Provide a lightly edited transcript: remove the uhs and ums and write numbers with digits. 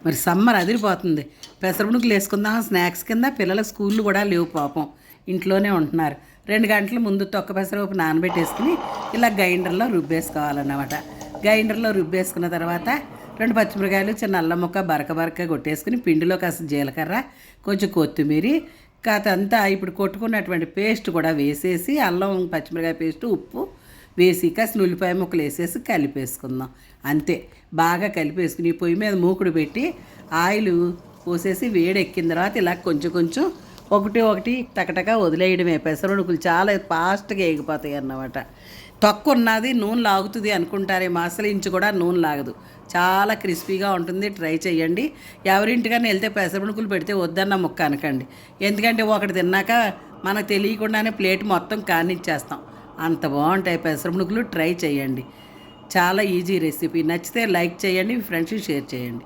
మరి సమ్మర్ అదిరిపోతుంది. పెసరమునుకులు వేసుకుందాం స్నాక్స్ కింద. పిల్లల స్కూళ్ళు కూడా లేవు పాపం, ఇంట్లోనే ఉంటున్నారు. 2 గంటల ముందు తొక్క పెసరపప్పు నానబెట్టేసుకుని ఇలా గ్రైండర్లో రుబ్బేసుకోవాలన్నమాట. గ్రైండర్లో రుబ్బేసుకున్న తర్వాత 2 పచ్చిమిరకాయలు, చిన్న అల్లం ముక్క బరక కొట్టేసుకుని పిండిలో కాస్త జీలకర్ర, కొంచెం కొత్తిమీర, కాతంతా ఇప్పుడు కొట్టుకున్నటువంటి పేస్ట్ కూడా వేసేసి, అల్లం పచ్చిమిరకాయ పేస్ట్, ఉప్పు వేసి కాసిన ఉల్లిపాయ ముక్కలు వేసేసి కలిపేసుకుందాం. అంతే, బాగా కలిపేసుకుని పొయ్యి మీద మూకుడు పెట్టి ఆయిల్ పోసేసి వేడెక్కిన తర్వాత ఇలా కొంచెం ఒకటి టకటక వదిలేయడమే. పెసరడుకులు చాలా ఫాస్ట్గా ఎగిపోతాయి అన్నమాట. తక్కువ ఉన్నది నూనె లాగుతుంది అనుకుంటారేమో, అసలు ఇంచు కూడా నూనె లాగదు. చాలా క్రిస్పీగా ఉంటుంది. ట్రై చేయండి. ఎవరింటికన్నా వెళ్తే పెసరమునుకులు పెడితే వద్దన్న ముక్క అనకండి. ఎందుకంటే ఒకటి తిన్నాక మనకు తెలియకుండానే ప్లేట్ మొత్తం కానిచ్చేస్తాం. అంత బాగుంటాయి పెసరమునుకులు. ట్రై చేయండి. చాలా ఈజీ రెసిపీ. నచ్చితే లైక్ చేయండి, మీ ఫ్రెండ్స్కి షేర్ చేయండి.